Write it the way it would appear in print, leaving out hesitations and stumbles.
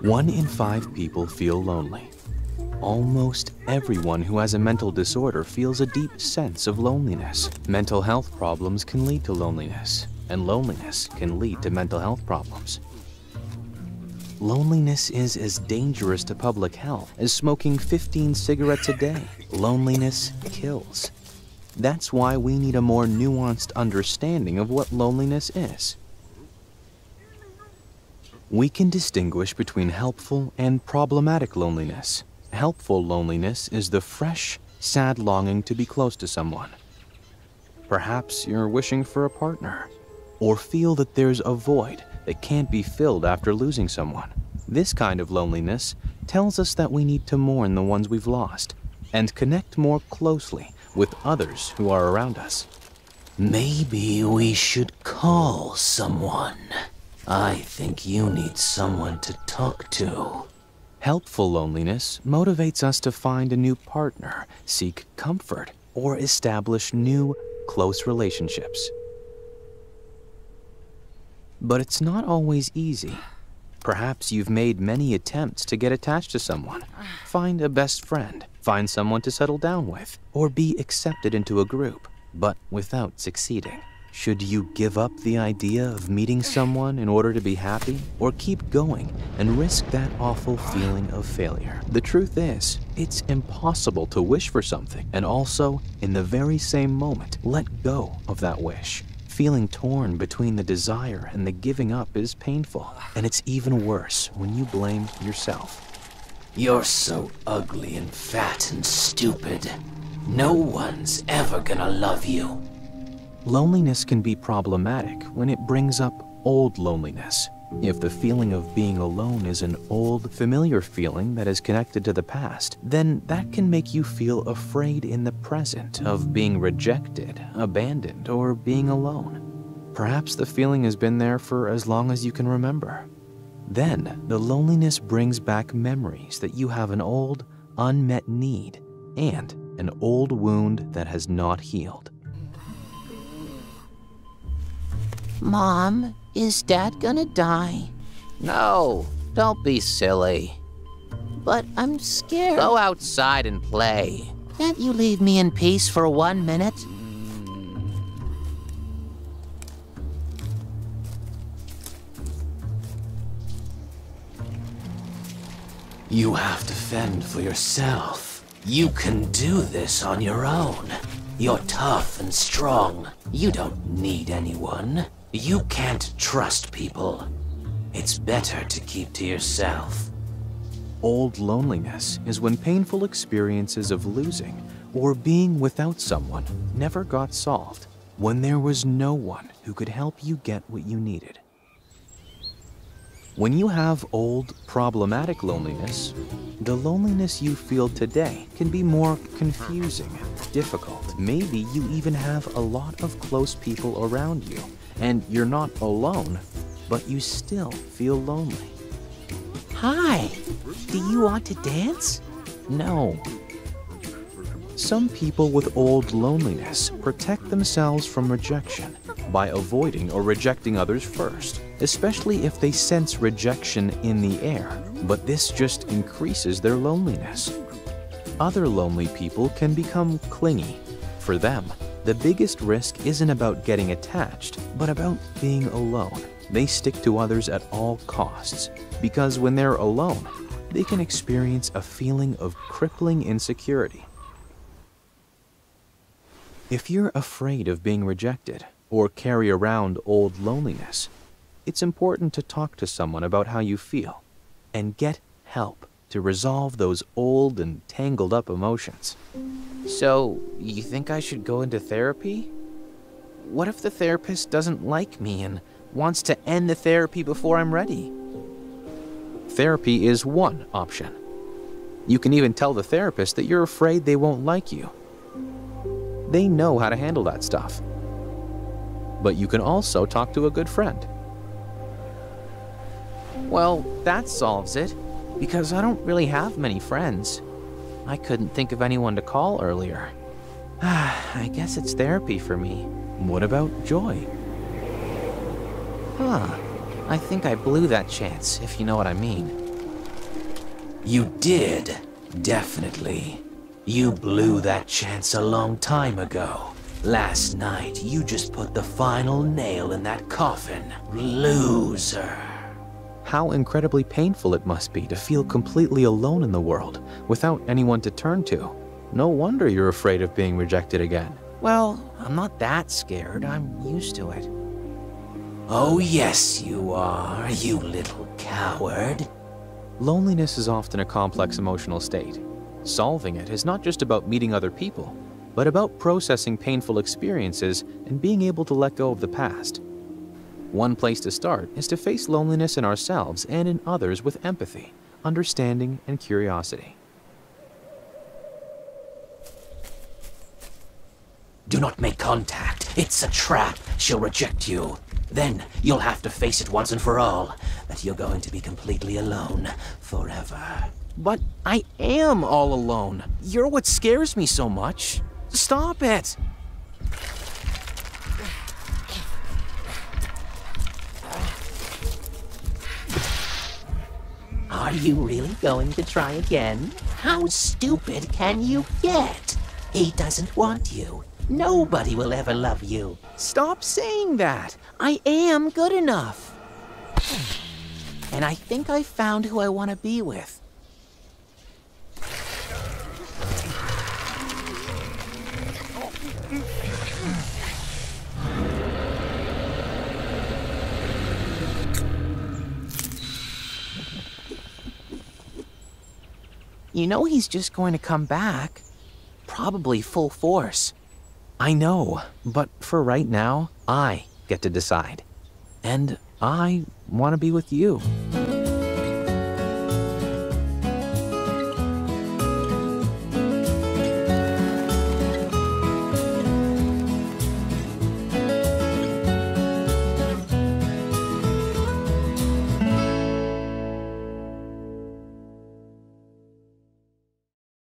1 in 5 people feel lonely. Almost everyone who has a mental disorder feels a deep sense of loneliness. Mental health problems can lead to loneliness, and loneliness can lead to mental health problems. Loneliness is as dangerous to public health as smoking 15 cigarettes a day. Loneliness kills. That's why we need a more nuanced understanding of what loneliness is. We can distinguish between helpful and problematic loneliness. Helpful loneliness is the fresh, sad longing to be close to someone. Perhaps you're wishing for a partner, or feel that there's a void that can't be filled after losing someone. This kind of loneliness tells us that we need to mourn the ones we've lost and connect more closely with others who are around us. Maybe we should call someone. I think you need someone to talk to. Helpful loneliness motivates us to find a new partner, seek comfort, or establish new, close relationships. But it's not always easy. Perhaps you've made many attempts to get attached to someone, find a best friend, find someone to settle down with, or be accepted into a group, but without succeeding. Should you give up the idea of meeting someone in order to be happy, or keep going and risk that awful feeling of failure? The truth is, it's impossible to wish for something and also, in the very same moment, let go of that wish. Feeling torn between the desire and the giving up is painful, and it's even worse when you blame yourself. You're so ugly and fat and stupid. No one's ever gonna love you. Loneliness can be problematic when it brings up old loneliness. If the feeling of being alone is an old, familiar feeling that is connected to the past, then that can make you feel afraid in the present of being rejected, abandoned, or being alone. Perhaps the feeling has been there for as long as you can remember. Then, the loneliness brings back memories that you have an old, unmet need and an old wound that has not healed. Mom, is Dad gonna die? No, don't be silly. But I'm scared. Go outside and play. Can't you leave me in peace for 1 minute? You have to fend for yourself. You can do this on your own. You're tough and strong. You don't need anyone. You can't trust people. It's better to keep to yourself. Old loneliness is when painful experiences of losing or being without someone never got solved, when there was no one who could help you get what you needed. When you have old, problematic loneliness, the loneliness you feel today can be more confusing, difficult. Maybe you even have a lot of close people around you, and you're not alone, but you still feel lonely. Hi, do you want to dance? No. Some people with old loneliness protect themselves from rejection by avoiding or rejecting others first, especially if they sense rejection in the air, but this just increases their loneliness. Other lonely people can become clingy. For them, the biggest risk isn't about getting attached, but about being alone. They stick to others at all costs, because when they're alone, they can experience a feeling of crippling insecurity. If you're afraid of being rejected or carry around old loneliness, it's important to talk to someone about how you feel and get help to resolve those old and tangled up emotions. So, you think I should go into therapy? What if the therapist doesn't like me and wants to end the therapy before I'm ready? Therapy is one option. You can even tell the therapist that you're afraid they won't like you. They know how to handle that stuff. But you can also talk to a good friend. Well, that solves it, because I don't really have many friends. I couldn't think of anyone to call earlier. I guess it's therapy for me. What about joy? I think I blew that chance, if you know what I mean. You did, definitely. You blew that chance a long time ago. Last night, you just put the final nail in that coffin. Loser. How incredibly painful it must be to feel completely alone in the world, without anyone to turn to. No wonder you're afraid of being rejected again. Well, I'm not that scared. I'm used to it. Oh yes you are, you little coward. Loneliness is often a complex emotional state. Solving it is not just about meeting other people, but about processing painful experiences and being able to let go of the past. One place to start is to face loneliness in ourselves and in others with empathy, understanding, and curiosity. Do not make contact. It's a trap. She'll reject you. Then you'll have to face it once and for all, that you're going to be completely alone forever. But I am all alone. You're what scares me so much. Stop it! Are you really going to try again? How stupid can you get? He doesn't want you. Nobody will ever love you. Stop saying that. I am good enough. And I think I found who I want to be with. You know he's just going to come back. Probably full force. I know, but for right now, I get to decide. And I want to be with you.